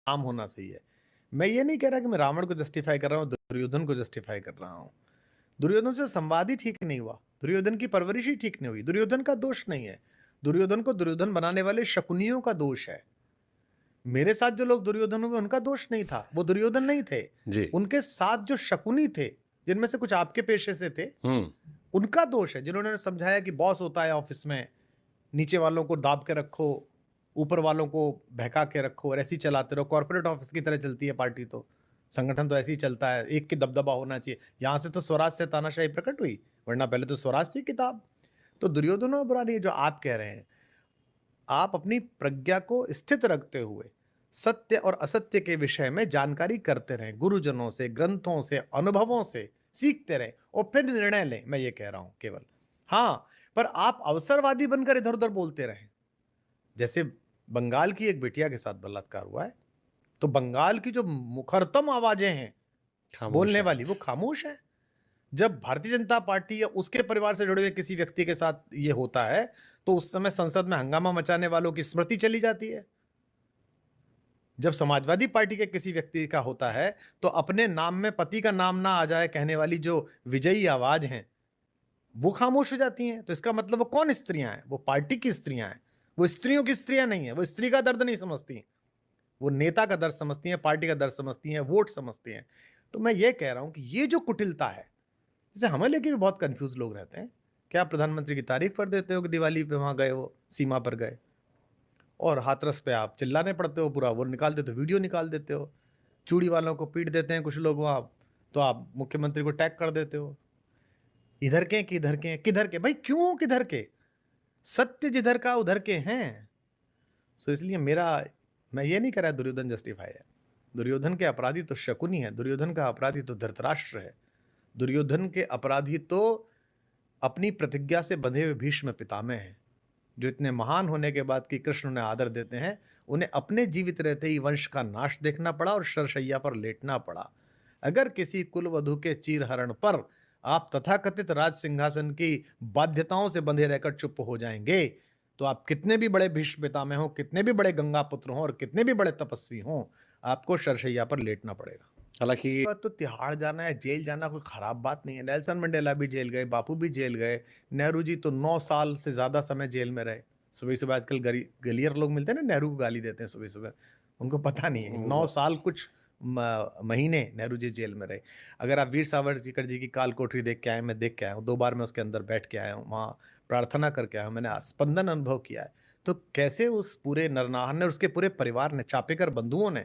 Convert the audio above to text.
काम होना सही है। मैं ये नहीं कह रहा कि मैं रावण को जस्टिफाई कर रहा हूँ, दुर्योधन को जस्टिफाई कर रहा हूँ। दुर्योधन से संवाद ही ठीक नहीं हुआ, दुर्योधन की परवरिश ही ठीक नहीं हुई। दुर्योधन का दोष नहीं है, दुर्योधन को दुर्योधन बनाने वाले शकुनियों का दोष है। मेरे साथ जो लोग दुर्योधन हुए उनका दोष नहीं था, वो दुर्योधन नहीं थे। जी। उनके साथ जो शकुनी थे, जिनमें से कुछ आपके पेशे से थे, हुँ। उनका दोष है, जिन्होंने समझाया कि बॉस होता है ऑफिस में, नीचे वालों को दाब के रखो, ऊपर वालों को बहका के रखो और ऐसे ही चलाते रहो। कॉर्पोरेट ऑफिस की तरह चलती है पार्टी तो, संगठन तो ऐसे ही चलता है, एक की दबदबा होना चाहिए। यहाँ से तो स्वराज से तानाशाही प्रकट हुई, वरना पहले तो स्वराज थी किताब। तो दुर्योधन और बुरा नहीं है जो आप कह रहे हैं। आप अपनी प्रज्ञा को स्थित रखते हुए सत्य और असत्य के विषय में जानकारी करते रहें, गुरुजनों से, ग्रंथों से, अनुभवों से सीखते रहें और फिर निर्णय लें, मैं ये कह रहा हूं केवल। हाँ, पर आप अवसरवादी बनकर इधर उधर बोलते रहें। जैसे बंगाल की एक बिटिया के साथ बलात्कार हुआ है, तो बंगाल की जो मुखरतम आवाजें हैं खामोश बोलने है वाली, वो आज। खामोश है। जब भारतीय जनता पार्टी या उसके परिवार से जुड़े हुए किसी व्यक्ति के साथ ये होता है, तो उस समय संसद में हंगामा मचाने वालों की स्मृति चली जाती है। जब समाजवादी पार्टी के किसी व्यक्ति का होता है, तो अपने नाम में पति का नाम ना आ जाए कहने वाली जो विजयी आवाज हैं, वो खामोश हो जाती हैं। तो इसका मतलब वो कौन स्त्रियां हैं? वो पार्टी की स्त्रियां हैं। वो स्त्रियों की स्त्रियां नहीं है। वो स्त्री का दर्द नहीं समझती। वो नेता का दर्द समझती हैं, पार्टी का दर्द समझती हैं, वोट समझती हैं। तो मैं ये कह रहा हूं कि ये जो कुटिलता है, जैसे हमें लेके भी बहुत कंफ्यूज लोग रहते हैं। क्या आप प्रधानमंत्री की तारीफ कर देते हो कि दिवाली पे वहां गए, वो सीमा पर गए, और हाथरस पे आप चिल्लाने पड़ते हो, पूरा वो निकाल देते हो, वीडियो निकाल देते हो। चूड़ी वालों को पीट देते हैं कुछ लोग वहाँ, तो आप मुख्यमंत्री को टैग कर देते हो। इधर के किधर के किधर के भाई, क्यों किधर के? सत्य जिधर का उधर के हैं। सो इसलिए मेरा, मैं ये नहीं कह रहा दुर्योधन जस्टिफाई है। दुर्योधन के अपराधी तो शकुनी है, दुर्योधन का अपराधी तो धृतराष्ट्र है, दुर्योधन के अपराधी तो अपनी प्रतिज्ञा से बंधे हुए भीष्म पितामह हैं, जो इतने महान होने के बाद कि कृष्ण उन्हें आदर देते हैं, उन्हें अपने जीवित रहते ही वंश का नाश देखना पड़ा और शरशैया पर लेटना पड़ा। अगर किसी कुलवधु के चीरहरण पर आप तथाकथित राज सिंहासन की बाध्यताओं से बंधे रहकर चुप हो जाएंगे, तो आप कितने भी बड़े भीष्म पितामह हो, कितने भी बड़े गंगा पुत्र हों और कितने भी बड़े तपस्वी हों, आपको शरशैया पर लेटना पड़ेगा। हालाँकि बात तो तिहाड़ जाना या जेल जाना कोई खराब बात नहीं है। नेल्सन मंडेला भी जेल गए, बापू भी जेल गए, नेहरू जी तो 9 साल से ज़्यादा समय जेल में रहे। सुबह-सुबह आजकल गलियर लोग मिलते हैं ना, नेहरू को गाली देते हैं सुबह-सुबह। उनको पता नहीं है कि 9 व साल कुछ महीने नेहरू जी जेल में रहे। अगर आप वीर सावरकर जी की काल कोठरी देख के आए, मैं देख के आया हूँ, 2 बार मैं उसके अंदर बैठ के आया हूँ, वहाँ प्रार्थना करके आया हूँ, मैंने स्पंदन अनुभव किया है। तो कैसे उस पूरे नरनाहन ने और उसके पूरे परिवार ने, चापेकर बंधुओं ने